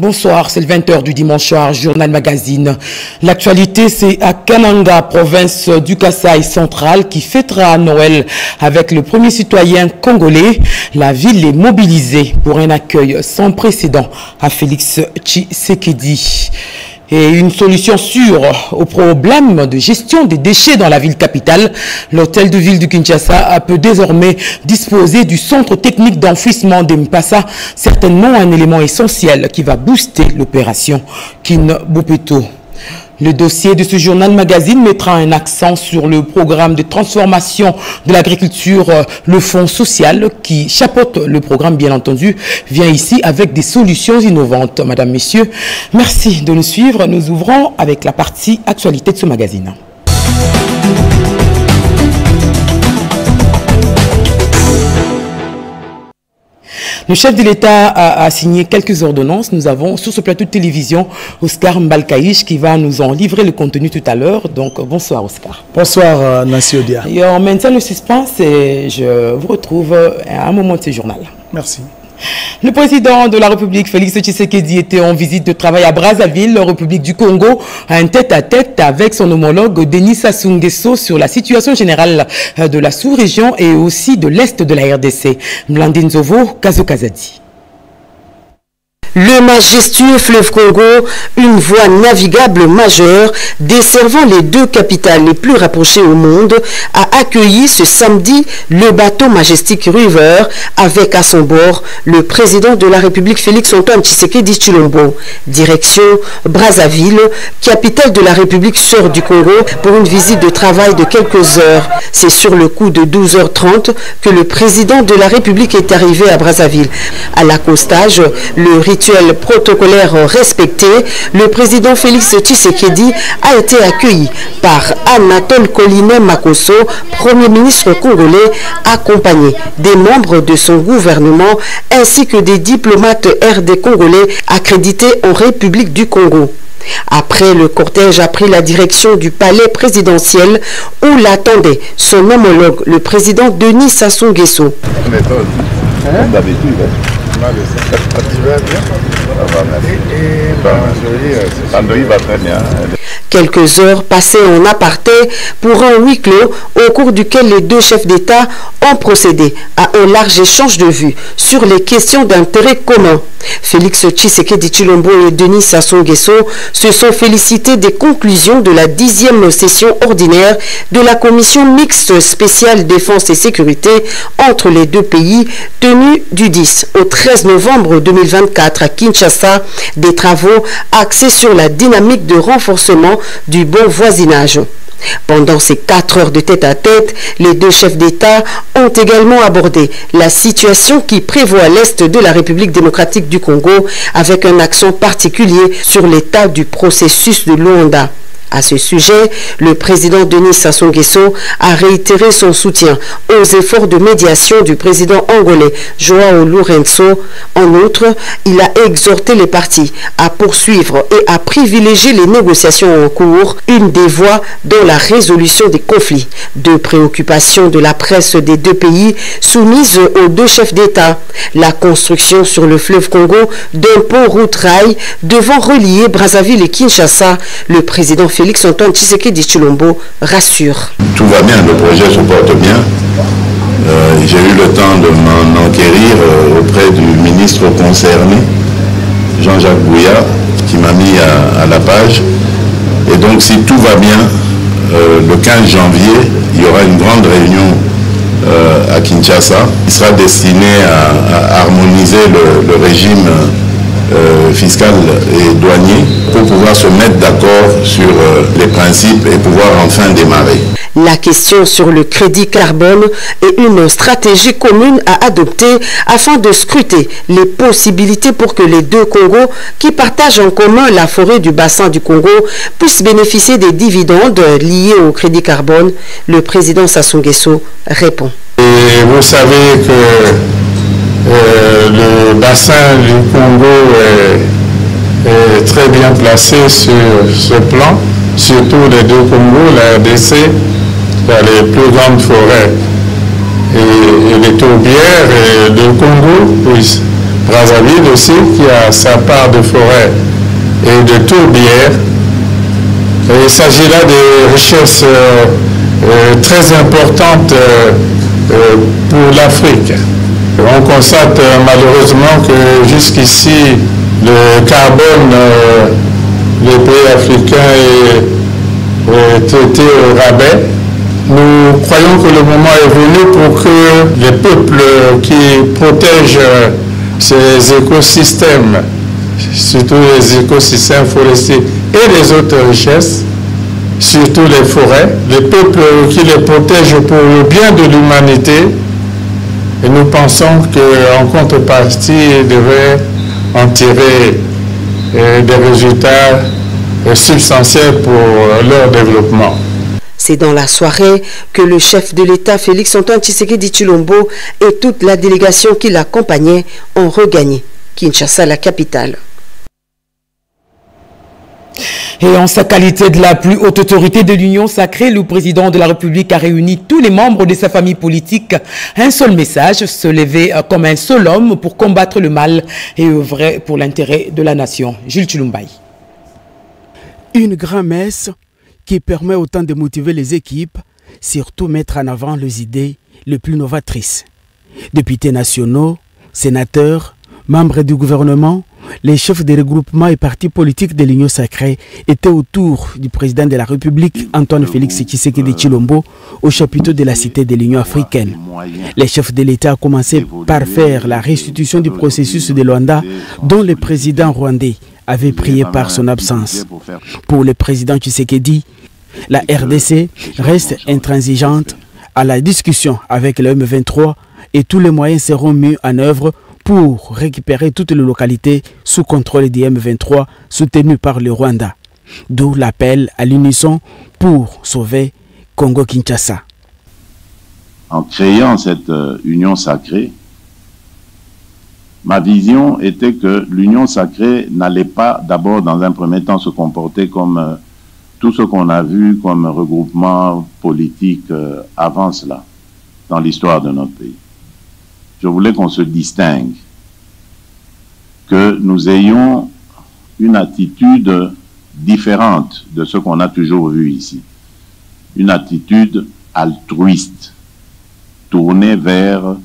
Bonsoir, c'est le 20h du dimanche soir, Journal Magazine. L'actualité, c'est à Kananga, province du Kasaï central, qui fêtera Noël avec le premier citoyen congolais. La ville est mobilisée pour un accueil sans précédent à Félix Tshisekedi. Et une solution sûre au problème de gestion des déchets dans la ville capitale. L'hôtel de ville du Kinshasa peut désormais disposer du centre technique d'enfouissement d'Mpassa, certainement un élément essentiel qui va booster l'opération Kin Bopeto. Le dossier de ce journal magazine mettra un accent sur le programme de transformation de l'agriculture. Le fonds social qui chapeaute le programme, bien entendu, vient ici avec des solutions innovantes. Madame, Messieurs, merci de nous suivre. Nous ouvrons avec la partie actualité de ce magazine. Le chef de l'État a signé quelques ordonnances. Nous avons sur ce plateau de télévision Oscar Mbalkaïch qui va nous en livrer le contenu tout à l'heure. Donc bonsoir Oscar. Bonsoir Nancy Odia. Et on maintient le suspense et je vous retrouve à un moment de ce journal. Merci. Le président de la République, Félix Tshisekedi, était en visite de travail à Brazzaville, République du Congo, à un tête-à-tête avec son homologue Denis Sassou Nguesso sur la situation générale de la sous-région et aussi de l'Est de la RDC. Mlandine Zovo, Kazo Kazadi. Le majestueux fleuve Congo, une voie navigable majeure desservant les deux capitales les plus rapprochées au monde, a accueilli ce samedi le bateau Majestic River avec à son bord le président de la République Félix Antoine Tshisekedi Tshilombo. Direction Brazzaville, capitale de la République sœur du Congo, pour une visite de travail de quelques heures. C'est sur le coup de 12h30 que le président de la République est arrivé à Brazzaville. À l'accostage, le rituel protocolaire respecté, le président Félix Tshisekedi a été accueilli par Anatole Koliné Makosso, Premier ministre congolais, accompagné des membres de son gouvernement ainsi que des diplomates RD congolais accrédités en République du Congo. Après, le cortège a pris la direction du palais présidentiel où l'attendait son homologue, le président Denis Sassou Nguesso. Quelques heures passées en aparté pour un huis clos au cours duquel les deux chefs d'État ont procédé à un large échange de vues sur les questions d'intérêt commun. Félix Tshisekedi Tshilombo et Denis Sassou Nguesso se sont félicités des conclusions de la 10e session ordinaire de la commission mixte spéciale défense et sécurité entre les deux pays tenue du 10 au 13 novembre 2024 à Kinshasa, des travaux axés sur la dynamique de renforcement du bon voisinage. Pendant ces 4 heures de tête-à-tête, les deux chefs d'État ont également abordé la situation qui prévaut à l'est de la République démocratique du Congo, avec un accent particulier sur l'état du processus de Luanda. À ce sujet, le président Denis Sassou Nguesso a réitéré son soutien aux efforts de médiation du président angolais João Lourenço. En outre, il a exhorté les parties à poursuivre et à privilégier les négociations en cours, une des voies dans la résolution des conflits. Deux préoccupations de la presse des deux pays soumises aux deux chefs d'État. La construction sur le fleuve Congo d'un pont route-rail devant relier Brazzaville et Kinshasa. Le président Félix Antoine Tshisekedi Tshilombo rassure. Tout va bien, le projet se porte bien. J'ai eu le temps de m'en enquérir auprès du ministre concerné, Jean-Jacques Bouya, qui m'a mis à la page. Et donc si tout va bien, le 15 janvier, il y aura une grande réunion à Kinshasa qui sera destinée à harmoniser le régime fiscal et douanier pour pouvoir se mettre d'accord sur les principes et pouvoir enfin démarrer. La question sur le crédit carbone est une stratégie commune à adopter afin de scruter les possibilités pour que les deux Congos, qui partagent en commun la forêt du bassin du Congo, puissent bénéficier des dividendes liés au crédit carbone. Le président Sassou Nguesso répond. Et vous savez que le bassin du Congo est très bien placé sur ce plan, surtout les deux Congos, la RDC, il y a les plus grandes forêts et les tourbières et le Congo, Brazzaville aussi, qui a sa part de forêt et de tourbières. Il s'agit là de richesses très importantes pour l'Afrique. On constate malheureusement que jusqu'ici, le carbone, les pays africains est traité au rabais. Nous croyons que le moment est venu pour que les peuples qui protègent ces écosystèmes, surtout les écosystèmes forestiers et les autres richesses, surtout les forêts, les peuples qui les protègent pour le bien de l'humanité. Et nous pensons qu'en contrepartie, ils devraient en tirer des résultats substantiels pour leur développement. C'est dans la soirée que le chef de l'État, Félix Antoine Tshisekedi Tshilombo, et toute la délégation qui l'accompagnait ont regagné Kinshasa, la capitale. Et en sa qualité de la plus haute autorité de l'Union sacrée, le président de la République a réuni tous les membres de sa famille politique. Un seul message, se lever comme un seul homme pour combattre le mal et œuvrer pour l'intérêt de la nation. Jules Tshilumbaï. Une grand-messe qui permet autant de motiver les équipes, surtout mettre en avant les idées les plus novatrices. Députés nationaux, sénateurs, membres du gouvernement, les chefs des regroupements et partis politiques de l'Union sacrée étaient autour du président de la République, Antoine Félix Tshisekedi Tshilombo, au chapiteau de la cité de l'Union africaine. Les chefs de l'État ont commencé par faire la restitution du processus de Luanda, dont le président rwandais avait prié par son absence. Pour le président Tshisekedi, la RDC reste intransigeante à la discussion avec le M23 et tous les moyens seront mis en œuvre pour récupérer toutes les localités sous contrôle du M23 soutenues par le Rwanda. D'où l'appel à l'unisson pour sauver Congo-Kinshasa. En créant cette union sacrée, ma vision était que l'union sacrée n'allait pas d'abord dans un premier temps se comporter comme tout ce qu'on a vu comme regroupement politique avant cela dans l'histoire de notre pays. Je voulais qu'on se distingue, que nous ayons une attitude différente de ce qu'on a toujours vu ici. Une attitude altruiste, tournée vers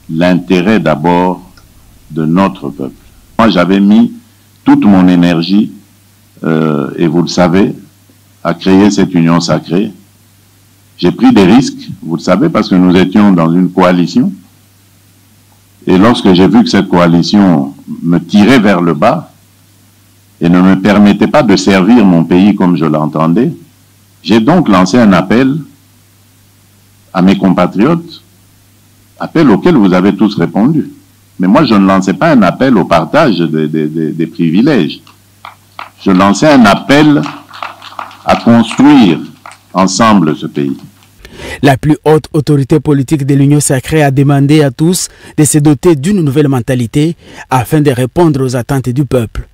l'intérêt d'abord de notre peuple. Moi, j'avais mis toute mon énergie, et vous le savez, à créer cette union sacrée. J'ai pris des risques, vous le savez, parce que nous étions dans une coalition. Et lorsque j'ai vu que cette coalition me tirait vers le bas et ne me permettait pas de servir mon pays comme je l'entendais, j'ai donc lancé un appel à mes compatriotes, appel auquel vous avez tous répondu. Mais moi, je ne lançais pas un appel au partage des privilèges. Je lançais un appel à construire ensemble ce pays. La plus haute autorité politique de l'Union sacrée a demandé à tous de se doter d'une nouvelle mentalité afin de répondre aux attentes du peuple.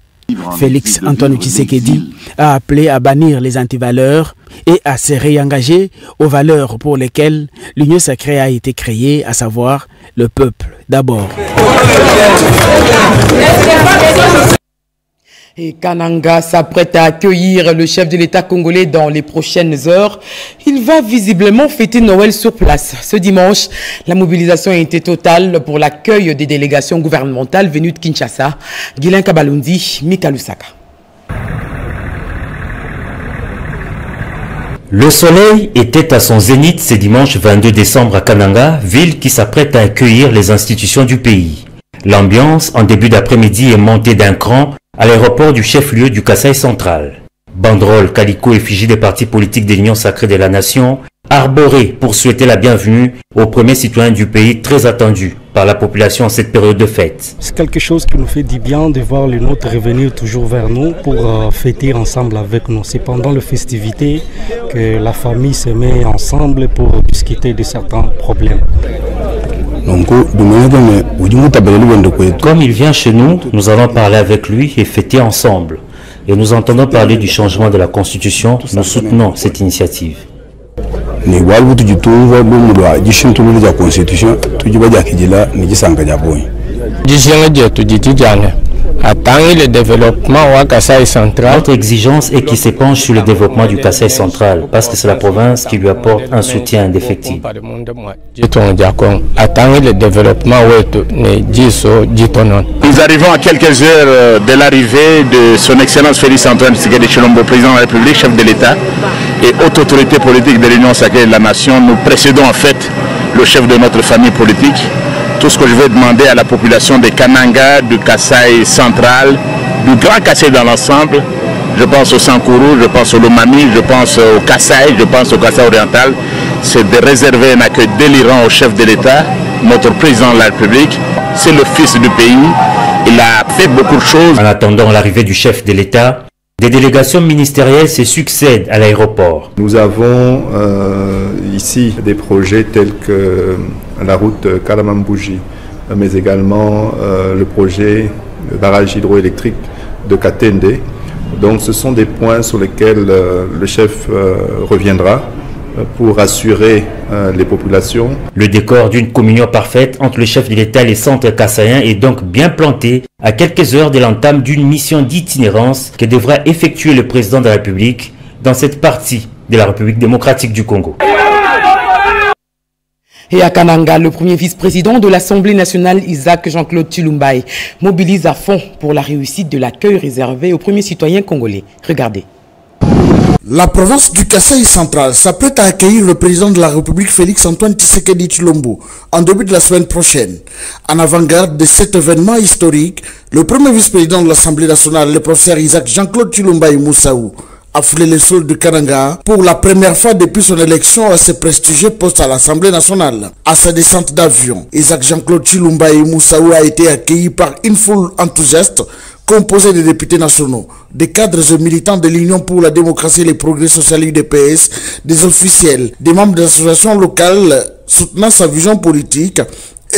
Félix Antoine Tshisekedi a appelé à bannir les antivaleurs et à se réengager aux valeurs pour lesquelles l'Union sacrée a été créée, à savoir le peuple d'abord. Et Kananga s'apprête à accueillir le chef de l'État congolais dans les prochaines heures. Il va visiblement fêter Noël sur place. Ce dimanche, la mobilisation a été totale pour l'accueil des délégations gouvernementales venues de Kinshasa. Guilain Kabalundi, Mika Lusaka. Le soleil était à son zénith ce dimanche 22 décembre à Kananga, ville qui s'apprête à accueillir les institutions du pays. L'ambiance en début d'après-midi est montée d'un cran à l'aéroport du chef-lieu du Kasaï central. Banderole, calicot, effigie des partis politiques de l'Union sacrée de la nation, arborés pour souhaiter la bienvenue aux premiers citoyens du pays très attendus par la population en cette période de fête. C'est quelque chose qui nous fait du bien de voir les nôtres revenir toujours vers nous pour fêter ensemble avec nous. C'est pendant les festivités que la famille se met ensemble pour discuter de certains problèmes. Comme il vient chez nous, nous allons parler avec lui et fêter ensemble. Et nous entendons parler du changement de la Constitution. Nous soutenons cette initiative. Le développement au Kasaï central. Notre exigence est qu'il s'épanche sur le développement du Kasaï central, parce que c'est la province qui lui apporte un soutien indéfectible. Nous arrivons à quelques heures de l'arrivée de son Excellence Félix Antoine Tshisekedi Tshilombo, président de la République, chef de l'État et haute autorité politique de l'Union sacrée de la Nation. Nous précédons en fait le chef de notre famille politique. Tout ce que je vais demander à la population de Kananga, du Kasaï central, du Grand Kasaï dans l'ensemble, je pense au Sankourou, je pense au Lomami, je pense au Kasaï, je pense au Kasaï oriental, c'est de réserver un accueil délirant au chef de l'État, notre président de la République. C'est le fils du pays, il a fait beaucoup de choses. En attendant l'arrivée du chef de l'État, des délégations ministérielles se succèdent à l'aéroport. Nous avons ici des projets tels que la route Kalamambouji, mais également le projet barrage hydroélectrique de Katende. Donc ce sont des points sur lesquels le chef reviendra pour rassurer les populations. Le décor d'une communion parfaite entre le chef de l'État et les centres kassaïens est donc bien planté à quelques heures de l'entame d'une mission d'itinérance que devra effectuer le président de la République dans cette partie de la République démocratique du Congo. Et à Kananga, le premier vice-président de l'Assemblée nationale, Isaac Jean-Claude Tshilombo, mobilise à fond pour la réussite de l'accueil réservé aux premiers citoyens congolais. Regardez. La province du Kasaï central s'apprête à accueillir le président de la République Félix Antoine Tshisekedi Tshilombo en début de la semaine prochaine. En avant-garde de cet événement historique, le premier vice-président de l'Assemblée nationale, le professeur Isaac Jean-Claude Tshilombo Moussaou, a foulé les sols de Kananga pour la première fois depuis son élection à ce prestigieux poste à l'Assemblée nationale. À sa descente d'avion, Isaac Jean-Claude Tshilombo Moussaou a été accueilli par une foule enthousiaste composé de députés nationaux, des cadres et militants de l'Union pour la démocratie et les progrès sociaux UDPS, des officiels, des membres d'associations locales soutenant sa vision politique,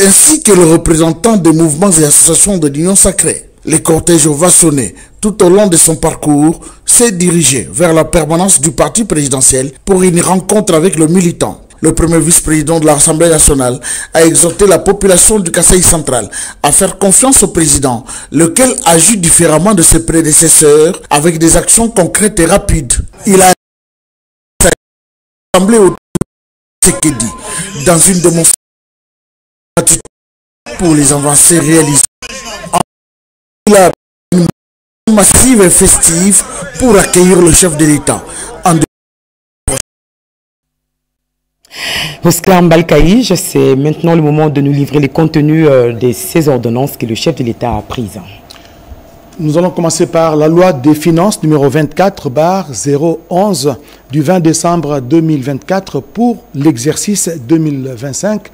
ainsi que les représentants des mouvements et associations de l'Union sacrée. Les cortèges ovationné tout au long de son parcours s'est dirigé vers la permanence du parti présidentiel pour une rencontre avec le militant. Le premier vice-président de l'Assemblée nationale a exhorté la population du Kasaï central à faire confiance au président, lequel agit différemment de ses prédécesseurs avec des actions concrètes et rapides. Il a assemblé au Tshisekedi dans une démonstration pour les avancées réalisées. Il a une massive et festive pour accueillir le chef de l'État. Oscar Mbalkaïj, c'est maintenant le moment de nous livrer les contenus de ces ordonnances que le chef de l'État a prises. Nous allons commencer par la loi des finances numéro 24/011 du 20 décembre 2024 pour l'exercice 2025.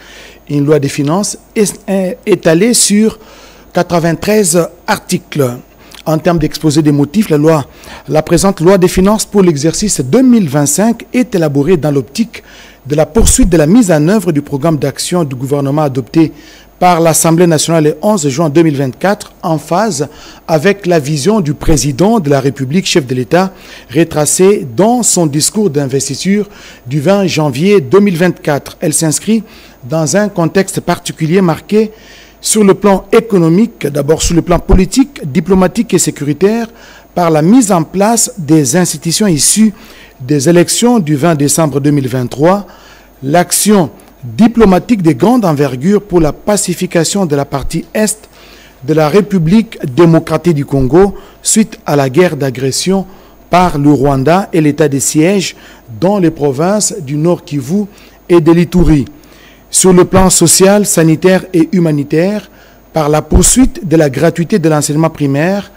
Une loi des finances étalée sur 93 articles. En termes d'exposé des motifs, la présente loi des finances pour l'exercice 2025 est élaborée dans l'optique de la poursuite de la mise en œuvre du programme d'action du gouvernement adopté par l'Assemblée nationale le 11 juin 2024 en phase avec la vision du président de la République, chef de l'État, retracée dans son discours d'investiture du 20 janvier 2024. Elle s'inscrit dans un contexte particulier marqué sur le plan économique, d'abord sur le plan politique, diplomatique et sécuritaire, par la mise en place des institutions issues des élections du 20 décembre 2023, l'action diplomatique de grande envergure pour la pacification de la partie Est de la République démocratique du Congo suite à la guerre d'agression par le Rwanda et l'état de siège dans les provinces du Nord Kivu et de l'Ituri. Sur le plan social, sanitaire et humanitaire, par la poursuite de la gratuité de l'enseignement primaire,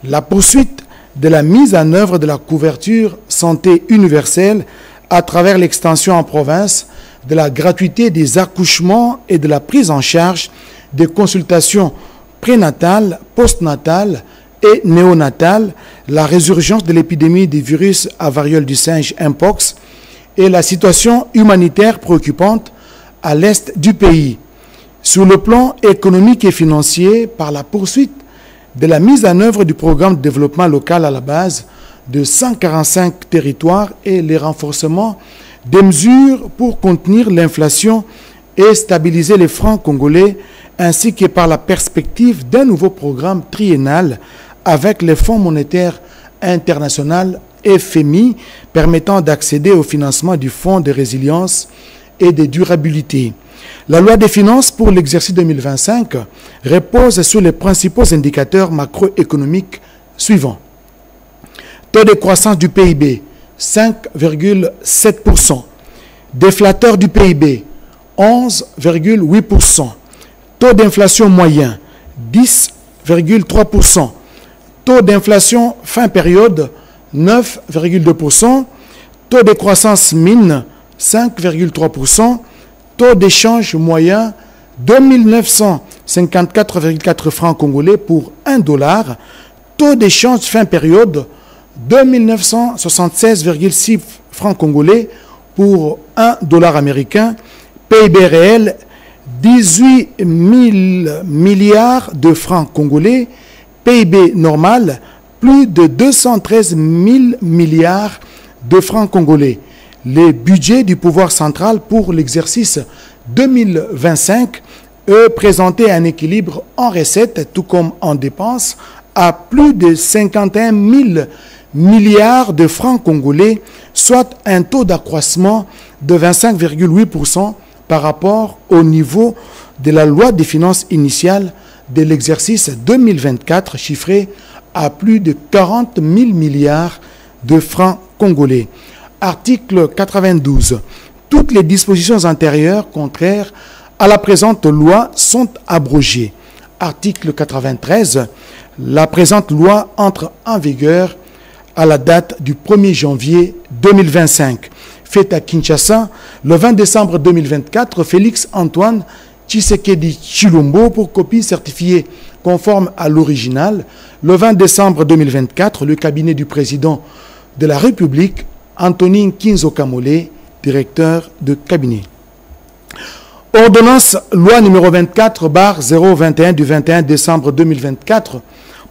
la poursuite de la mise en œuvre de la couverture santé universelle à travers l'extension en province de la gratuité des accouchements et de la prise en charge des consultations prénatales, postnatales et néonatales, la résurgence de l'épidémie du virus à variole du singe Mpox et la situation humanitaire préoccupante à l'est du pays. Sur le plan économique et financier, par la poursuite de la mise en œuvre du programme de développement local à la base de 145 territoires et les renforcements des mesures pour contenir l'inflation et stabiliser les francs congolais, ainsi que par la perspective d'un nouveau programme triennal avec le Fonds monétaire international FMI permettant d'accéder au financement du Fonds de résilience et de durabilité. La loi des finances pour l'exercice 2025 repose sur les principaux indicateurs macroéconomiques suivants. Taux de croissance du PIB, 5,7%. Déflateur du PIB, 11,8%. Taux d'inflation moyen, 10,3%. Taux d'inflation fin période, 9,2%. Taux de croissance mine, 5,3%. Taux d'échange moyen, 2954,4 francs congolais pour 1 dollar. Taux d'échange fin période, 2976,6 francs congolais pour 1 dollar américain. PIB réel, 18 000 milliards de francs congolais. PIB normal, plus de 213 000 milliards de francs congolais. Le budget du pouvoir central pour l'exercice 2025 est présenté un équilibre en recettes tout comme en dépenses à plus de 51 000 milliards de francs congolais, soit un taux d'accroissement de 25,8% par rapport au niveau de la loi des finances initiale de l'exercice 2024, chiffré à plus de 40 000 milliards de francs congolais. Article 92. Toutes les dispositions antérieures contraires à la présente loi sont abrogées. Article 93. La présente loi entre en vigueur à la date du 1er janvier 2025. Fait à Kinshasa, le 20 décembre 2024, Félix Antoine Tshisekedi Tshilombo pour copie certifiée conforme à l'original. Le 20 décembre 2024, le cabinet du président de la République, Antonin Kinzo Kamole, directeur de cabinet. Ordonnance loi numéro 24/021 du 21 décembre 2024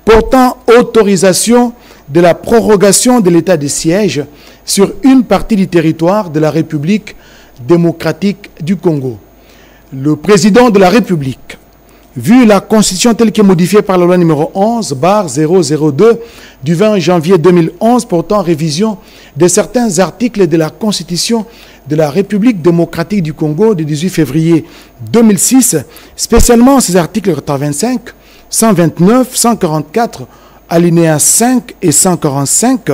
portant autorisation de la prorogation de l'état de siège sur une partie du territoire de la République démocratique du Congo. Le président de la République, vu la Constitution telle qu'est modifiée par la loi numéro 11/002 du 20 janvier 2011 portant révision de certains articles de la Constitution de la République démocratique du Congo du 18 février 2006, spécialement ces articles 125, 129, 144, alinéas 5 et 145,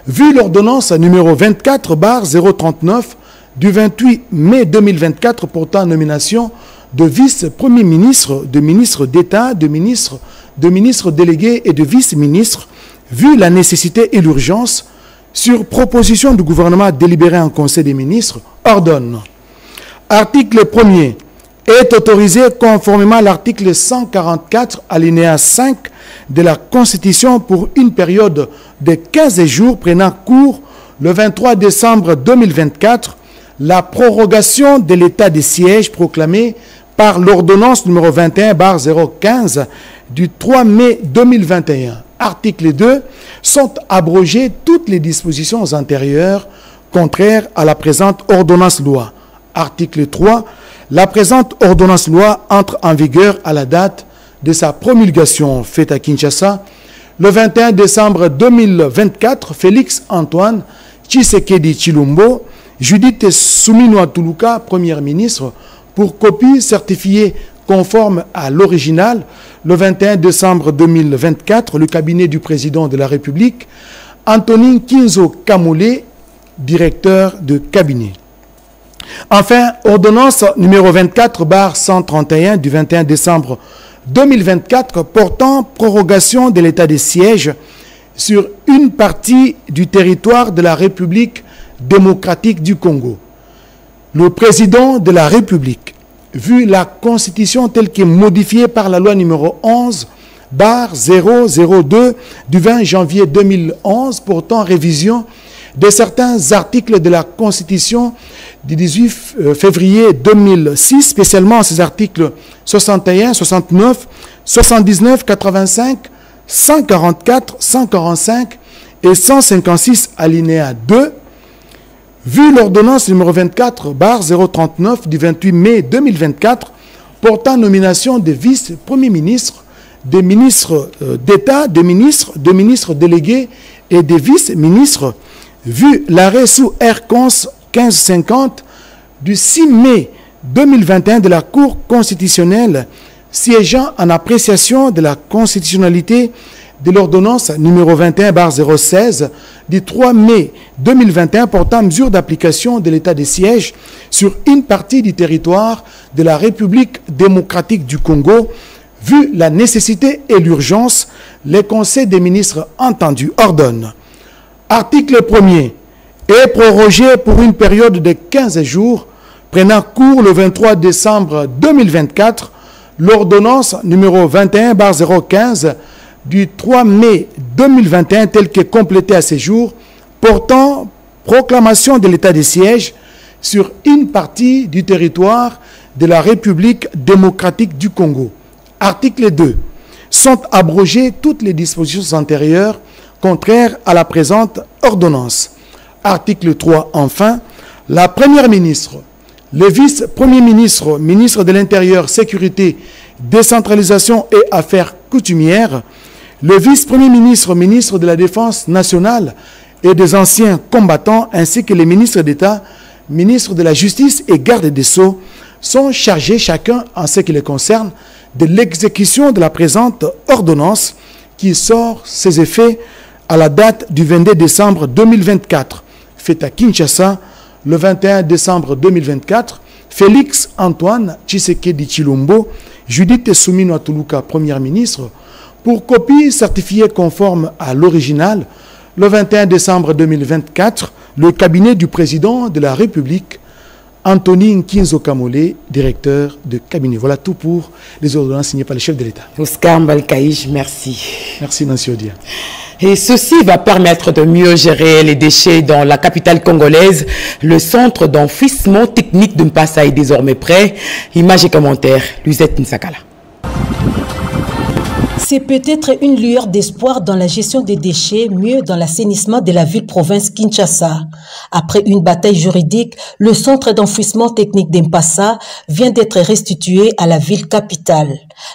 vu l'ordonnance numéro 24/039 du 28 mai 2024 portant nomination de vice-premier ministre, de ministre d'État, de ministre délégué et de vice-ministre, vu la nécessité et l'urgence, sur proposition du gouvernement délibéré en Conseil des ministres, ordonne. Article 1er est autorisé conformément à l'article 144, alinéa 5 de la Constitution pour une période de 15 jours prenant cours le 23 décembre 2024, la prorogation de l'état de siège proclamé par l'ordonnance numéro 21/015 du 3 mai 2021. Article 2. Sont abrogées toutes les dispositions antérieures contraires à la présente ordonnance loi. Article 3. La présente ordonnance loi entre en vigueur à la date de sa promulgation, faite à Kinshasa, le 21 décembre 2024. Félix Antoine Tshisekedi Tshilombo, Judith Suminwa Tuluka, première ministre, pour copie certifiée conforme à l'original, le 21 décembre 2024, le cabinet du président de la République, Antonin Kinzo Kamole, directeur de cabinet. Enfin, ordonnance numéro 24/131 du 21 décembre 2024 portant prorogation de l'état de siège sur une partie du territoire de la République démocratique du Congo. Le président de la République, vu la Constitution telle qu'est modifiée par la loi numéro 11/002 du 20 janvier 2011 portant révision de certains articles de la Constitution du 18 février 2006, spécialement ces articles 61, 69, 79, 85, 144, 145 et 156 alinéa 2, vu l'ordonnance numéro 24/039 du 28 mai 2024 portant nomination des vice-premiers ministres, des ministres d'État, des ministres délégués et des vice-ministres, vu l'arrêt sous R-Cons 1550 du 6 mai 2021 de la Cour constitutionnelle siégeant en appréciation de la constitutionnalité de l'ordonnance numéro 21/016 du 3 mai 2021 portant mesure d'application de l'état de siège sur une partie du territoire de la République démocratique du Congo. Vu la nécessité et l'urgence, les conseils des ministres entendus ordonnent. Article 1er est prorogé pour une période de 15 jours, prenant cours le 23 décembre 2024, l'ordonnance numéro 21/015 du 3 mai 2021, telle que complétée à ce jour, portant proclamation de l'état de siège sur une partie du territoire de la République démocratique du Congo. Article 2. Sont abrogées toutes les dispositions antérieures contraires à la présente ordonnance. Article 3. Enfin, la Première ministre, le vice-premier ministre, ministre de l'Intérieur, Sécurité, Décentralisation et Affaires coutumières, le vice-premier ministre, ministre de la Défense nationale et des anciens combattants, ainsi que les ministres d'État, ministres de la Justice et garde des Sceaux, sont chargés chacun en ce qui les concerne de l'exécution de la présente ordonnance qui sort ses effets à la date du 22 décembre 2024. Fait à Kinshasa le 21 décembre 2024, Félix Antoine Tshisekedi Tshilombo, Judith Soumino Atuluka, première ministre, pour copie certifiée conforme à l'original, le 21 décembre 2024, le cabinet du président de la République, Anthony Nkinzo Kamole, directeur de cabinet. Voilà tout pour les ordonnances signées par le chef de l'État. Oscar Mbalkaïj, merci. Merci Nancy Odia. Et ceci va permettre de mieux gérer les déchets dans la capitale congolaise. Le centre d'enfouissement technique de Mpassa est désormais prêt. Images et commentaires, Luzette Nsakala. C'est peut-être une lueur d'espoir dans la gestion des déchets, mieux dans l'assainissement de la ville-province Kinshasa. Après une bataille juridique, le centre d'enfouissement technique d'Mpassa vient d'être restitué à la ville capitale.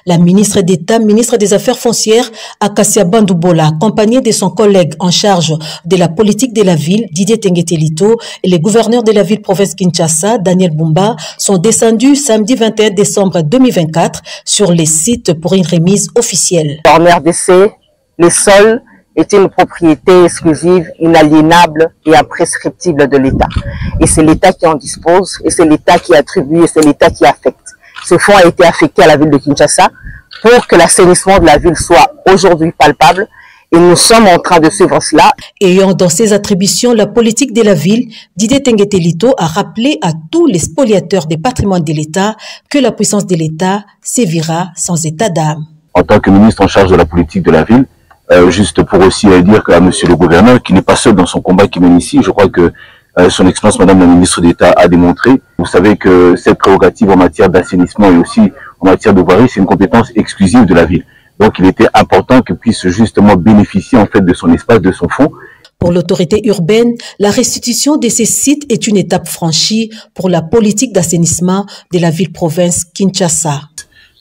La ministre d'État, ministre des Affaires foncières, Akasia Bandoubola, accompagnée de son collègue en charge de la politique de la ville, Didier Tengetelito, et les gouverneurs de la ville-province Kinshasa, Daniel Bumba, sont descendus samedi 21 décembre 2024 sur les sites pour une remise officielle. En RDC, le sol est une propriété exclusive, inaliénable et imprescriptible de l'État. Et c'est l'État qui en dispose, et c'est l'État qui attribue, et c'est l'État qui affecte. Ce fonds a été affecté à la ville de Kinshasa pour que l'assainissement de la ville soit aujourd'hui palpable. Et nous sommes en train de suivre cela. Ayant dans ses attributions la politique de la ville, Didier Tengetelito a rappelé à tous les spoliateurs des patrimoines de l'État que la puissance de l'État sévira sans état d'âme. En tant que ministre en charge de la politique de la ville, juste pour aussi dire à monsieur le gouverneur, qui n'est pas seul dans son combat qui mène ici, je crois que son Excellence Madame la ministre d'État a démontré. Vous savez que cette prérogative en matière d'assainissement et aussi en matière de voirie, c'est une compétence exclusive de la ville. Donc il était important qu'elle puisse justement bénéficier en fait de son espace, de son fonds. Pour l'autorité urbaine, la restitution de ces sites est une étape franchie pour la politique d'assainissement de la ville-province Kinshasa.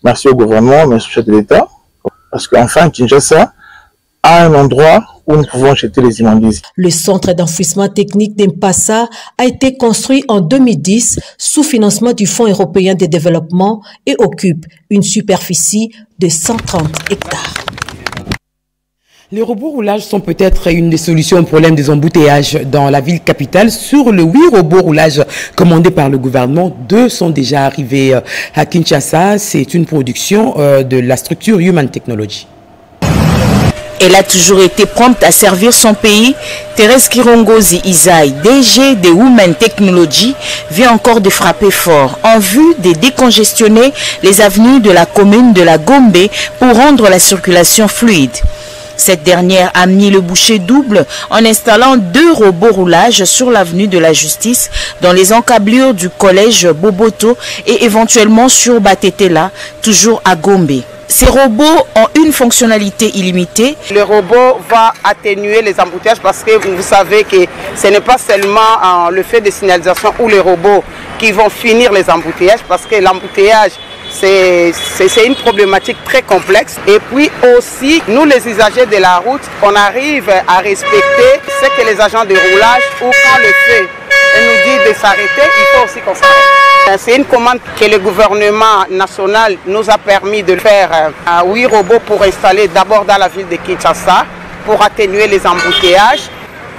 Merci au gouvernement, merci au chef de l'État, parce qu'enfin Kinshasa a un endroit où nous pouvons jeter les immondices. Le centre d'enfouissement technique d'Mpassa a été construit en 2010 sous financement du Fonds européen de développement et occupe une superficie de 130 hectares. Les robots roulages sont peut-être une des solutions au problème des embouteillages dans la ville capitale. Sur le 8 robots roulages commandés par le gouvernement, 2 sont déjà arrivés à Kinshasa. C'est une production de la structure Human Technology. Elle a toujours été prompte à servir son pays. Thérèse Kirongozi Isaï, DG de Women Technology, vient encore de frapper fort en vue de décongestionner les avenues de la commune de la Gombe pour rendre la circulation fluide. Cette dernière a mis le boucher double en installant 2 robots roulages sur l'avenue de la Justice, dans les encablures du collège Boboto et éventuellement sur Batetela, toujours à Gombe. Ces robots ont une fonctionnalité illimitée. Le robot va atténuer les embouteillages parce que vous savez que ce n'est pas seulement le fait de signalisation ou les robots qui vont finir les embouteillages, parce que l'embouteillage, C'est une problématique très complexe. Et puis aussi, nous les usagers de la route, on arrive à respecter ce que les agents de roulage ou quand le fait nous dit de s'arrêter, il faut aussi qu'on s'arrête. C'est une commande que le gouvernement national nous a permis de faire 8 robots pour installer d'abord dans la ville de Kinshasa pour atténuer les embouteillages.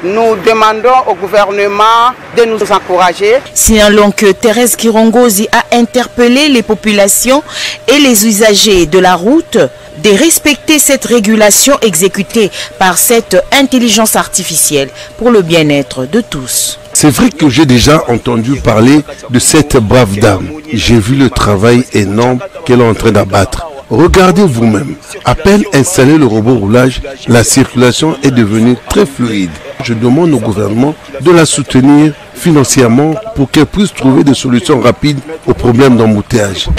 Nous demandons au gouvernement de nous encourager. Signalons que Thérèse Kirongozi a interpellé les populations et les usagers de la route de respecter cette régulation exécutée par cette intelligence artificielle pour le bien-être de tous. C'est vrai que j'ai déjà entendu parler de cette brave dame. J'ai vu le travail énorme qu'elle est en train d'abattre. Regardez vous-même. À peine installé le robot roulage, la circulation est devenue très fluide. Je demande au gouvernement de la soutenir financièrement pour qu'elle puisse trouver des solutions rapides aux problèmes d'embouteillage.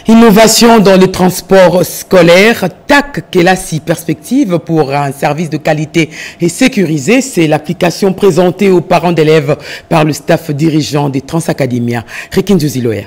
Innovation dans le transport scolaire, TAC Kelasi Perspective pour un service de qualité et sécurisé. C'est l'application présentée aux parents d'élèves par le staff dirigeant des Transacademia. Rekin Djuziloya.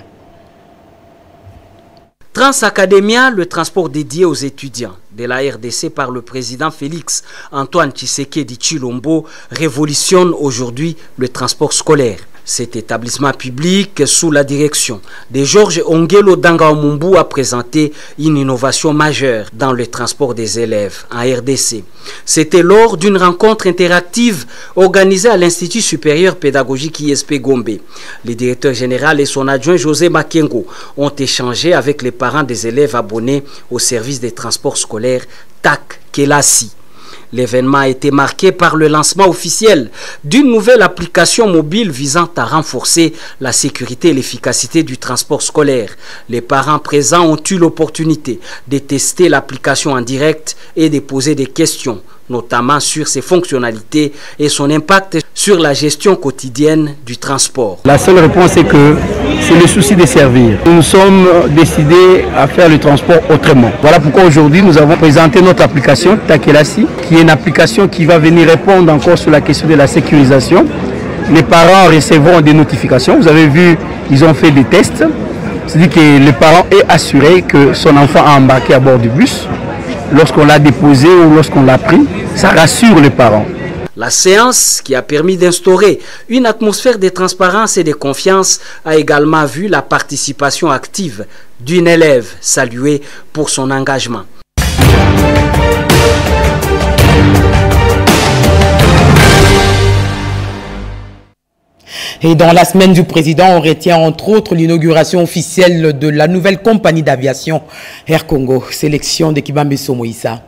Transacademia, le transport dédié aux étudiants de la RDC par le président Félix Antoine Tshisekedi Tshilombo, révolutionne aujourd'hui le transport scolaire. Cet établissement public, sous la direction de Georges Ongelo Dangaomumbu, a présenté une innovation majeure dans le transport des élèves en RDC. C'était lors d'une rencontre interactive organisée à l'Institut supérieur pédagogique ISP Gombe. Le directeur général et son adjoint José Makengo ont échangé avec les parents des élèves abonnés au service des transports scolaires TAC Kelasi. L'événement a été marqué par le lancement officiel d'une nouvelle application mobile visant à renforcer la sécurité et l'efficacité du transport scolaire. Les parents présents ont eu l'opportunité de tester l'application en direct et de poser des questions, notamment sur ses fonctionnalités et son impact sur la gestion quotidienne du transport. La seule réponse est que c'est le souci de servir. Nous sommes décidés à faire le transport autrement. Voilà pourquoi aujourd'hui nous avons présenté notre application TAC Kelasi, qui est une application qui va venir répondre encore sur la question de la sécurisation. Les parents recevront des notifications. Vous avez vu, ils ont fait des tests. C'est-à-dire que le parent est assuré que son enfant a embarqué à bord du bus. Lorsqu'on l'a déposé ou lorsqu'on l'a pris, ça rassure les parents. La séance, qui a permis d'instaurer une atmosphère de transparence et de confiance, a également vu la participation active d'une élève saluée pour son engagement. Et dans la semaine du président, on retient entre autres l'inauguration officielle de la nouvelle compagnie d'aviation Air Congo. Sélection de Kibambe Somoïsa.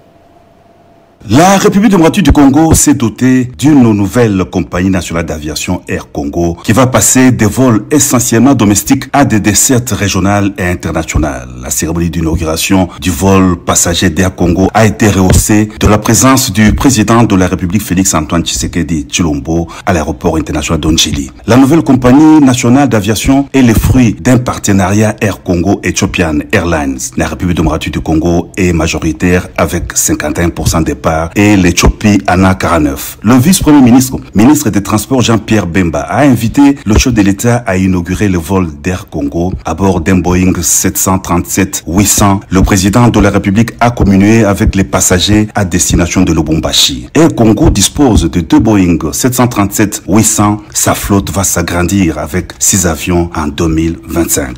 La République démocratique du Congo s'est dotée d'une nouvelle compagnie nationale d'aviation Air Congo qui va passer des vols essentiellement domestiques à des dessertes régionales et internationales. La cérémonie d'inauguration du vol passager d'Air Congo a été rehaussée de la présence du président de la République Félix Antoine Tshisekedi Tshilombo à l'aéroport international d'Ondjili. La nouvelle compagnie nationale d'aviation est le fruit d'un partenariat Air Congo Ethiopian Airlines. La République démocratique du Congo est majoritaire avec 51% des parts et l'Éthiopie Anna 49. Le vice-premier ministre des Transports Jean-Pierre Bemba a invité le chef de l'État à inaugurer le vol d'Air Congo à bord d'un Boeing 737-800. Le président de la République a communié avec les passagers à destination de Lubumbashi. Air Congo dispose de 2 Boeing 737-800. Sa flotte va s'agrandir avec 6 avions en 2025.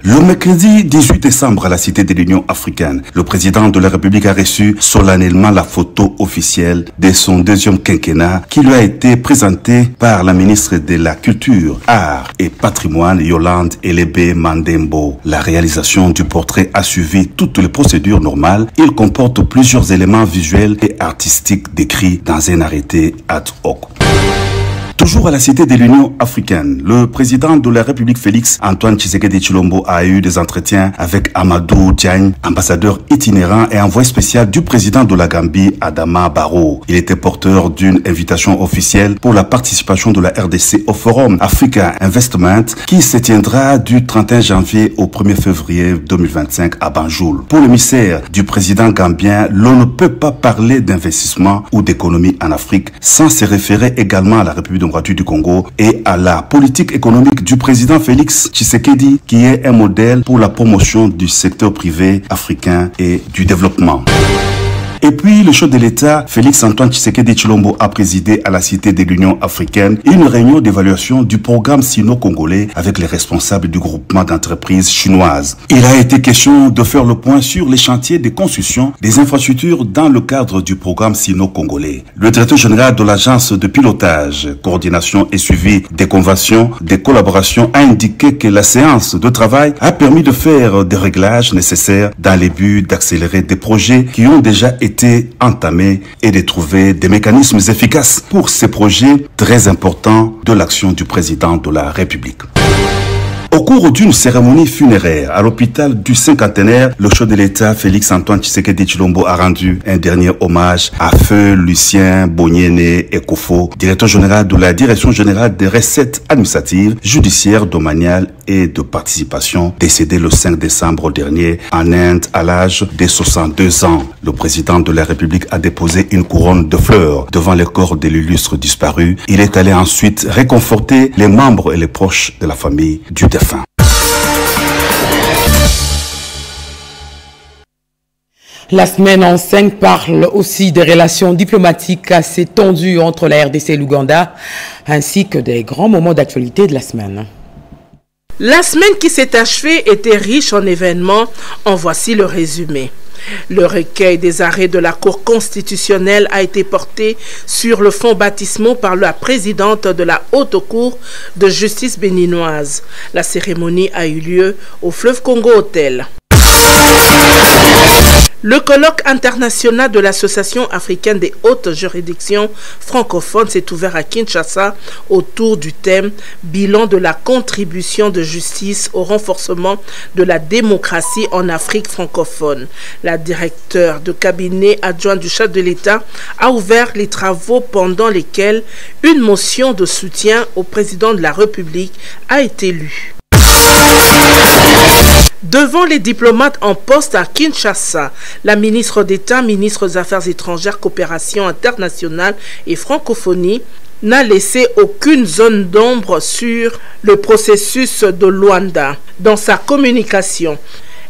Le mercredi 18 décembre à la Cité de l'Union africaine, le président de la République a reçu solennellement la photo officielle de son deuxième quinquennat qui lui a été présentée par la ministre de la Culture, Art et Patrimoine, Yolande Elebe Mandembo. La réalisation du portrait a suivi toutes les procédures normales. Il comporte plusieurs éléments visuels et artistiques décrits dans un arrêté ad hoc. Toujours à la Cité de l'Union africaine, le président de la République Félix Antoine Tshisekedi Tshilombo a eu des entretiens avec Amadou Diagne, ambassadeur itinérant et envoyé spécial du président de la Gambie, Adama Barrow. Il était porteur d'une invitation officielle pour la participation de la RDC au Forum Africa Investment qui se tiendra du 31 janvier au 1er février 2025 à Banjul. Pour le ministère du président gambien, l'on ne peut pas parler d'investissement ou d'économie en Afrique sans se référer également à la République démocratique du Congo et à la politique économique du président Félix Tshisekedi, qui est un modèle pour la promotion du secteur privé africain et du développement. Et puis, le chef de l'État, Félix-Antoine Tshisekedi Tshilombo, a présidé à la Cité de l'Union africaine une réunion d'évaluation du programme sino-congolais avec les responsables du groupement d'entreprises chinoises. Il a été question de faire le point sur les chantiers de construction des infrastructures dans le cadre du programme sino-congolais. Le directeur général de l'agence de pilotage, coordination et suivi des conventions, des collaborations a indiqué que la séance de travail a permis de faire des réglages nécessaires dans les buts d'accélérer des projets qui ont déjà été entamés et de trouver des mécanismes efficaces pour ces projets très importants de l'action du président de la République. Au cours d'une cérémonie funéraire à l'hôpital du Cinquantenaire, le chef de l'État, Félix-Antoine Tshisekedi Tshilombo, a rendu un dernier hommage à Feu Lucien Bonyene Ekofo, directeur général de la Direction générale des recettes administratives, judiciaires, domaniales et de participation, décédé le 5 décembre dernier en Inde à l'âge de 62 ans. Le président de la République a déposé une couronne de fleurs devant le corps de l'illustre disparu. Il est allé ensuite réconforter les membres et les proches de la famille du défunt. La semaine en 5 parle aussi des relations diplomatiques assez tendues entre la RDC et l'Ouganda, ainsi que des grands moments d'actualité de la semaine. La semaine qui s'est achevée était riche en événements. En voici le résumé. Le recueil des arrêts de la Cour constitutionnelle a été porté sur le fonds baptismaux par la présidente de la Haute Cour de justice béninoise. La cérémonie a eu lieu au Fleuve Congo Hotel. Le colloque international de l'Association africaine des hautes juridictions francophones s'est ouvert à Kinshasa autour du thème « Bilan de la contribution de justice au renforcement de la démocratie en Afrique francophone ». La directeure de cabinet adjointe du chef de l'État a ouvert les travaux pendant lesquels une motion de soutien au président de la République a été lue. Devant les diplomates en poste à Kinshasa, la ministre d'État, ministre des Affaires étrangères, coopération internationale et francophonie n'a laissé aucune zone d'ombre sur le processus de Luanda. Dans sa communication,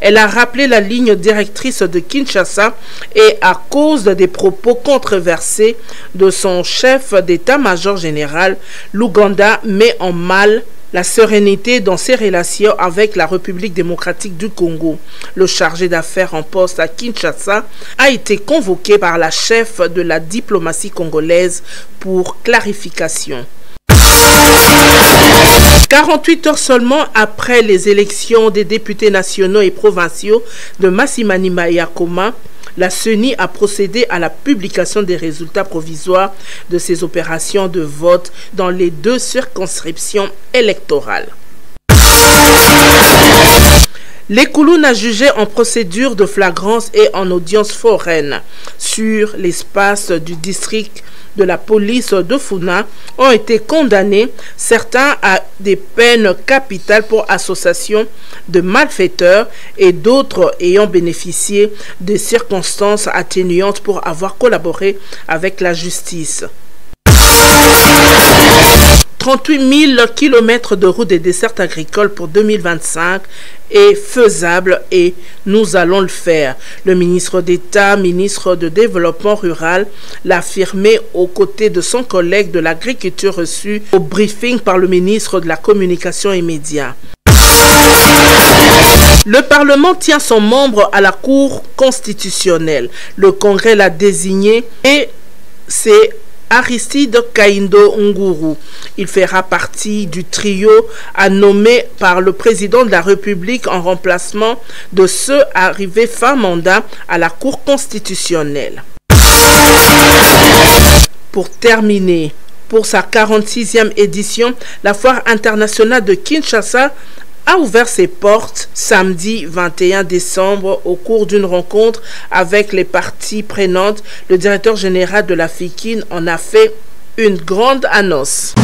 elle a rappelé la ligne directrice de Kinshasa et à cause des propos controversés de son chef d'état-major général, l'Ouganda met en mal la sérénité dans ses relations avec la République démocratique du Congo. Le chargé d'affaires en poste à Kinshasa a été convoqué par la chef de la diplomatie congolaise pour clarification. 48 heures seulement après les élections des députés nationaux et provinciaux de Massimani Mayakoma, la CENI a procédé à la publication des résultats provisoires de ces opérations de vote dans les 2 circonscriptions électorales. Les Kouloun a jugé en procédure de flagrance et en audience foraine sur l'espace du district de la police de Funa ont été condamnés, certains à des peines capitales pour association de malfaiteurs et d'autres ayant bénéficié de circonstances atténuantes pour avoir collaboré avec la justice. 38 000 km de routes et dessertes agricoles pour 2025 est faisable et nous allons le faire. Le ministre d'État, ministre de Développement rural, l'a affirmé aux côtés de son collègue de l'agriculture reçu au briefing par le ministre de la Communication et Médias. Le Parlement tient son membre à la Cour constitutionnelle. Le Congrès l'a désigné et c'est Aristide Kaindo Nguru. Il fera partie du trio à nommer par le président de la République en remplacement de ceux arrivés fin mandat à la Cour constitutionnelle. Pour terminer, pour sa 46e édition, la Foire internationale de Kinshasa a ouvert ses portes samedi 21 décembre au cours d'une rencontre avec les parties prenantes. Le directeur général de la FICIN en a fait une grande annonce.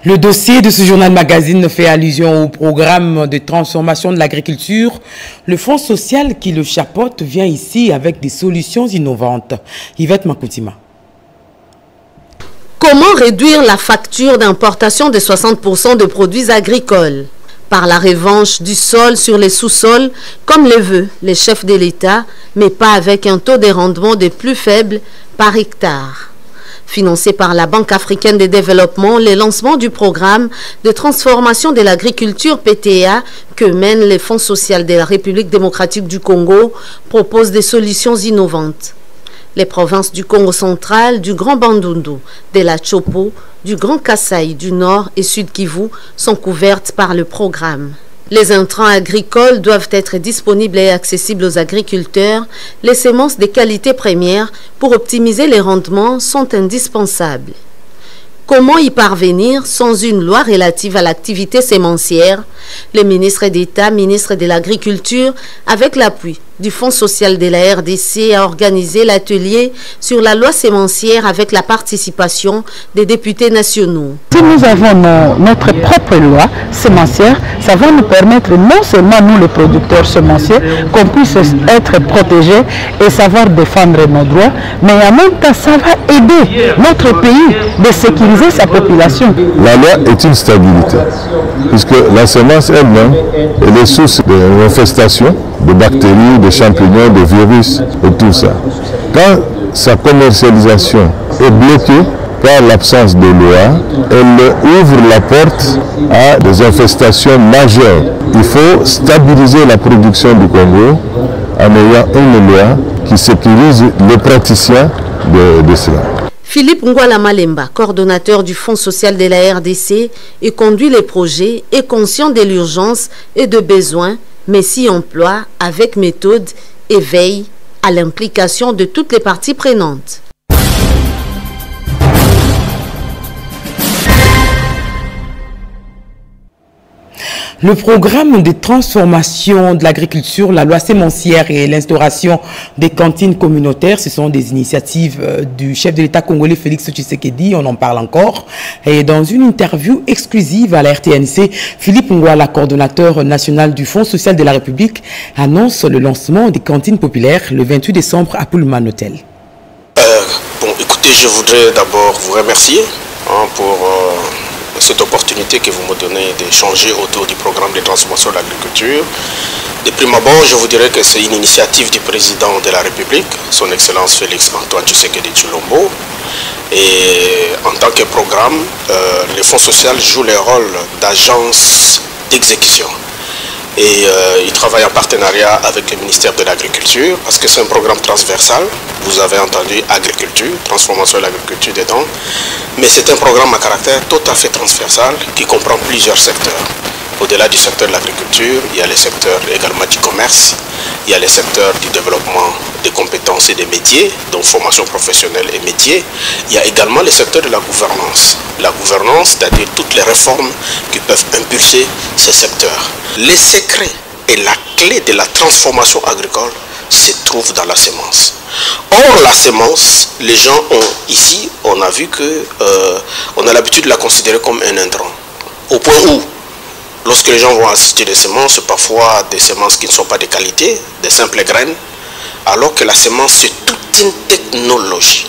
Le dossier de ce journal magazine fait allusion au programme de transformation de l'agriculture. Le Fonds social qui le chapeaute vient ici avec des solutions innovantes. Yvette Makoutima. Comment réduire la facture d'importation de 60% de produits agricoles? Par la revanche du sol sur les sous-sols, comme le veut les chefs de l'État, mais pas avec un taux de rendement de plus faible par hectare. Financé par la Banque africaine de développement, le lancement du programme de transformation de l'agriculture PTA que mène le Fonds social de la République démocratique du Congo propose des solutions innovantes. Les provinces du Congo central, du Grand Bandundu, de la Chopo, du Grand Kasaï, du Nord et Sud Kivu sont couvertes par le programme. Les intrants agricoles doivent être disponibles et accessibles aux agriculteurs. Les semences de qualité première pour optimiser les rendements sont indispensables. Comment y parvenir sans une loi relative à l'activité sémencière? Le ministre d'État, ministre de l'Agriculture, avec l'appui du Fonds social de la RDC, a organisé l'atelier sur la loi sémencière avec la participation des députés nationaux. Si nous avons notre propre loi sémencière, ça va nous permettre non seulement nous les producteurs sémenciers qu'on puisse être protégés et savoir défendre nos droits, mais en même temps ça va aider notre pays de sécuriser sa population. La loi est une stabilité, puisque la semence elle-même elle est source de l'infestation de bactéries, de champignons, de virus et tout ça. Quand sa commercialisation est bloquée par l'absence de loi, elle ouvre la porte à des infestations majeures. Il faut stabiliser la production du Congo en ayant une loi qui sécurise les praticiens de cela. Philippe Ngwala Malemba, coordonnateur du Fonds social de la RDC, et conduit les projets, est conscient de l'urgence et de besoins, mais s'y emploie avec méthode et veille à l'implication de toutes les parties prenantes. Le programme de transformation de l'agriculture, la loi sémencière et l'instauration des cantines communautaires, ce sont des initiatives du chef de l'État congolais Félix Tshisekedi, on en parle encore. Et dans une interview exclusive à la RTNC, Philippe Ngwala, coordonnateur national du Fonds social de la République, annonce le lancement des cantines populaires le 28 décembre à Pullman Hotel. Bon, écoutez, je voudrais d'abord vous remercier pour cette opportunité que vous me donnez d'échanger autour du programme de transformation de l'agriculture. De prime abord, je vous dirais que c'est une initiative du président de la République, son Excellence Félix Antoine Tshisekedi Tshilombo. Et en tant que programme, le Fonds social joue le rôle d'agence d'exécution. Et il travaille en partenariat avec le ministère de l'Agriculture parce que c'est un programme transversal. Vous avez entendu agriculture, transformation de l'agriculture dedans. Mais c'est un programme à caractère tout à fait transversal qui comprend plusieurs secteurs. Au-delà du secteur de l'agriculture, il y a les secteurs également du commerce, il y a les secteurs du développement des compétences et des métiers, donc formation professionnelle et métiers. Il y a également les secteurs de la gouvernance. La gouvernance, c'est-à-dire toutes les réformes qui peuvent impulser ces secteurs. Les secrets et la clé de la transformation agricole se trouvent dans la semence. Or, la semence, les gens ont ici, on a vu que on a l'habitude de la considérer comme un intrant. Au point où, lorsque les gens vont acheter des semences, c'est parfois des semences qui ne sont pas de qualité, des simples graines, alors que la semence, c'est toute une technologie.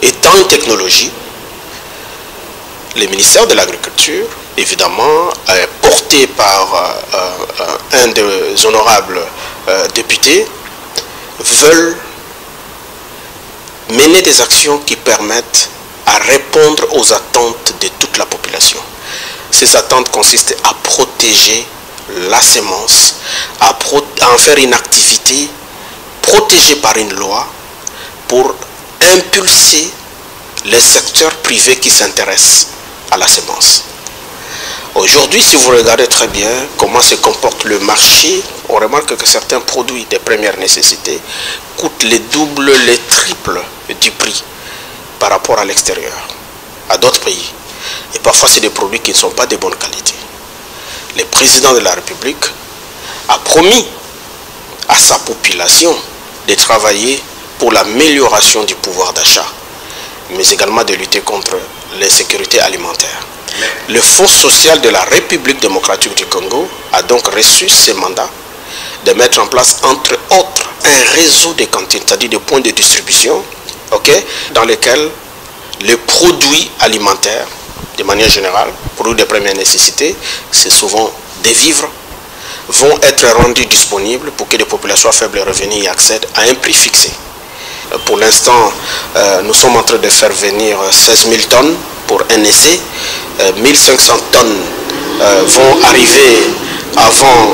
Étant une technologie, le ministère de l'Agriculture, évidemment, porté par un des honorables députés, veulent mener des actions qui permettent à répondre aux attentes de toute la population. Ces attentes consistent à protéger la semence, à en faire une activité protégée par une loi pour impulser les secteurs privés qui s'intéressent à la semence. Aujourd'hui, si vous regardez très bien comment se comporte le marché, on remarque que certains produits de première nécessité coûtent les doubles, les triples du prix par rapport à l'extérieur, à d'autres pays. Et parfois, c'est des produits qui ne sont pas de bonne qualité. Le président de la République a promis à sa population de travailler pour l'amélioration du pouvoir d'achat, mais également de lutter contre l'insécurité alimentaire. Le Fonds social de la République démocratique du Congo a donc reçu ce mandat de mettre en place, entre autres, un réseau de cantines, c'est-à-dire des points de distribution, dans lesquels les produits alimentaires, de manière générale, produits de première nécessité, c'est souvent des vivres, vont être rendus disponibles pour que les populations à faible revenu y accèdent à un prix fixé. Pour l'instant, nous sommes en train de faire venir 16 000 tonnes pour un essai. 1500 tonnes vont arriver avant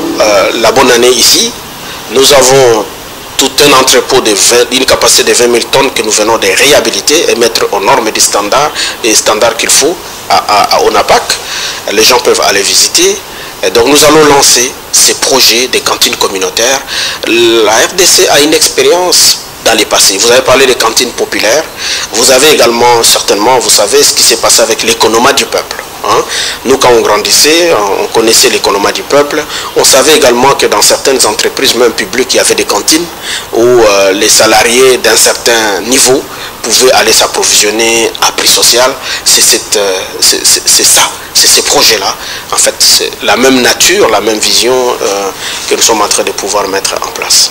la bonne année ici. Nous avons tout un entrepôt d'une capacité de 20 000 tonnes que nous venons de réhabiliter et mettre aux normes des standards qu'il faut à ONAPAC. Les gens peuvent aller visiter. Et donc nous allons lancer ces projets de cantines communautaires. La RDC a une expérience dans les passés. Vous avez parlé des cantines populaires. Vous avez également, certainement, vous savez ce qui s'est passé avec l'économat du peuple. Nous, quand on grandissait, on connaissait l'économat du peuple. On savait également que dans certaines entreprises, même publiques, il y avait des cantines où les salariés d'un certain niveau pouvaient aller s'approvisionner à prix social. C'est ça, c'est ces projets-là. En fait, c'est la même nature, la même vision que nous sommes en train de pouvoir mettre en place.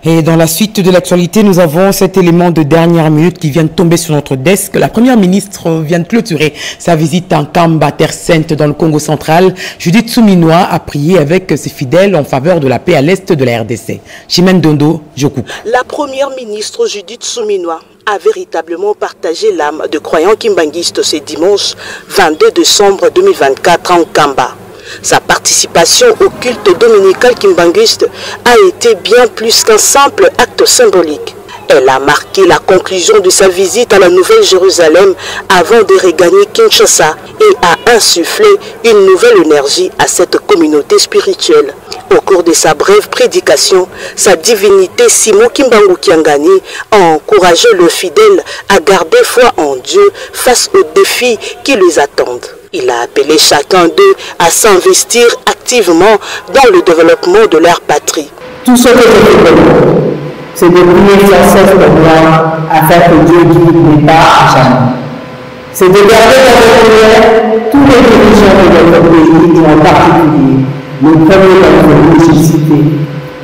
Et dans la suite de l'actualité, nous avons cet élément de dernière minute qui vient de tomber sur notre desk. La première ministre vient de clôturer sa visite en Kamba, terre sainte dans le Congo central. Judith Souminois a prié avec ses fidèles en faveur de la paix à l'est de la RDC. Chimène Dondo, je coupe. La première ministre Judith Souminois a véritablement partagé l'âme de croyants kimbanguistes ce dimanche 22 décembre 2024 en Kamba. Sa participation au culte dominical kimbanguiste a été bien plus qu'un simple acte symbolique. Elle a marqué la conclusion de sa visite à la Nouvelle-Jérusalem avant de regagner Kinshasa et a insufflé une nouvelle énergie à cette communauté spirituelle. Au cours de sa brève prédication, sa divinité Simon Kimbangu Kiangani a encouragé le fidèle à garder foi en Dieu face aux défis qui les attendent. Il a appelé chacun d'eux à s'investir activement dans le développement de leur patrie. Tout ce que je te demande, c'est de prier sans cesse pour moi afin que Dieu guide mes pas à jamais. C'est de garder dans vos prières tous les dirigeants de notre pays et en particulier le premier d'entre nous que j'ai cité,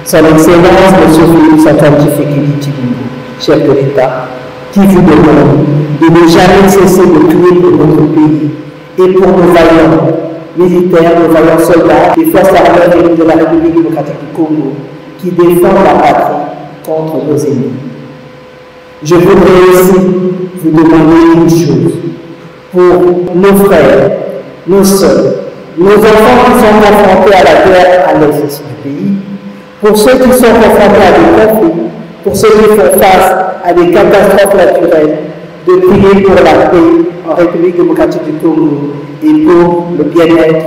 son Excellence M. Félix Antoine Tshisekedi Tshilombo, chef de l'État, qui vous demande de ne jamais cesser de prier pour notre pays et pour nos vaillants militaires, nos vaillants soldats des forces armées de la République démocratique du Congo qui défendent la patrie contre nos ennemis. Je voudrais aussi vous demander une chose pour nos frères, nos soeurs, nos enfants qui sont confrontés à la guerre à l'est du pays, pour ceux qui sont confrontés à des conflits, pour ceux qui font face à des catastrophes naturelles, de prier pour la paix en République démocratique du Congo et pour le bien-être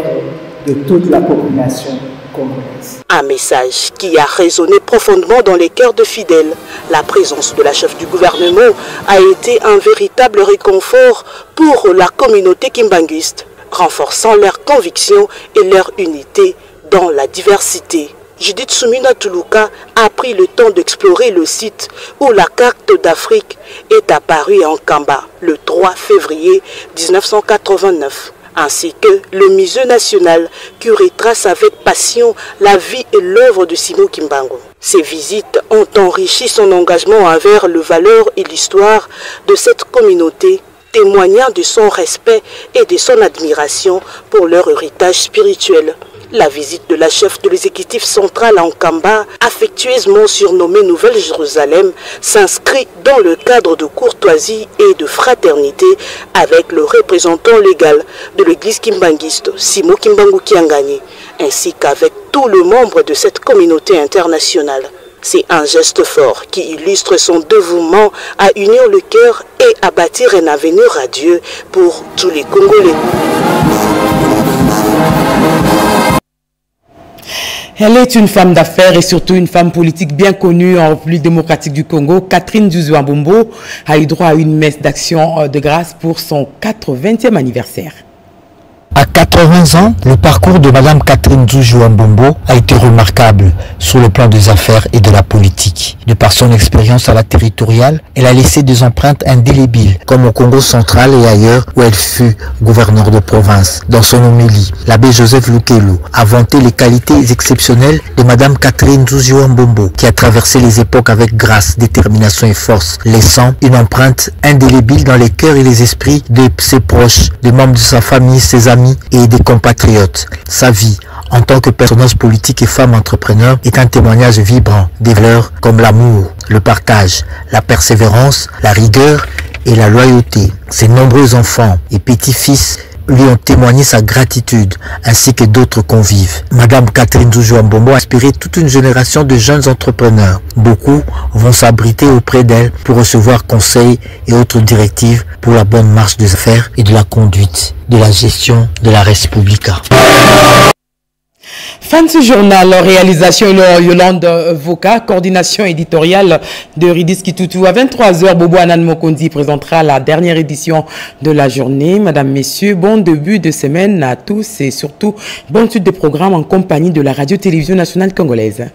de toute la population congolaise. Un message qui a résonné profondément dans les cœurs de fidèles. La présence de la chef du gouvernement a été un véritable réconfort pour la communauté kimbanguiste, renforçant leur conviction et leur unité dans la diversité. Judith Souminois Toulouka a pris le temps d'explorer le site où la carte d'Afrique est apparue en Kamba le 3 février 1989, ainsi que le musée national qui retrace avec passion la vie et l'œuvre de Simon Kimbangu. Ces visites ont enrichi son engagement envers les valeurs et l'histoire de cette communauté, témoignant de son respect et de son admiration pour leur héritage spirituel. La visite de la chef de l'exécutif central en Kamba, affectueusement surnommée Nouvelle-Jérusalem, s'inscrit dans le cadre de courtoisie et de fraternité avec le représentant légal de l'église kimbanguiste, Simon Kimbangu Kiangani, ainsi qu'avec tous les membres de cette communauté internationale. C'est un geste fort qui illustre son dévouement à unir le cœur et à bâtir un avenir radieux pour tous les Congolais. Elle est une femme d'affaires et surtout une femme politique bien connue en République démocratique du Congo. Catherine Zuzouambombo a eu droit à une messe d'action de grâce pour son 80e anniversaire. À 80 ans, le parcours de Madame Catherine Nzuju Ambombo a été remarquable sur le plan des affaires et de la politique. De par son expérience à la territoriale, elle a laissé des empreintes indélébiles, comme au Congo central et ailleurs où elle fut gouverneur de province. Dans son homélie, l'abbé Joseph Lukelu a vanté les qualités exceptionnelles de Madame Catherine Nzuju Ambombo, qui a traversé les époques avec grâce, détermination et force, laissant une empreinte indélébile dans les cœurs et les esprits de ses proches, des membres de sa famille, ses amis et des compatriotes. Sa vie, en tant que personnage politique et femme entrepreneur, est un témoignage vibrant des valeurs comme l'amour, le partage, la persévérance, la rigueur et la loyauté. Ses nombreux enfants et petits-fils lui ont témoigné sa gratitude, ainsi que d'autres convives. Madame Catherine Nzuju Ambombo a inspiré toute une génération de jeunes entrepreneurs. Beaucoup vont s'abriter auprès d'elle pour recevoir conseils et autres directives pour la bonne marche des affaires et de la conduite de la gestion de la Res Publica. Fin de ce journal, réalisation Yolande Voka, coordination éditoriale de Ridis Kitutu. À 23h, Bobo Anan Mokondi présentera la dernière édition de la journée. Madame, Messieurs, bon début de semaine à tous et surtout bonne suite des programmes en compagnie de la Radio-Télévision nationale congolaise.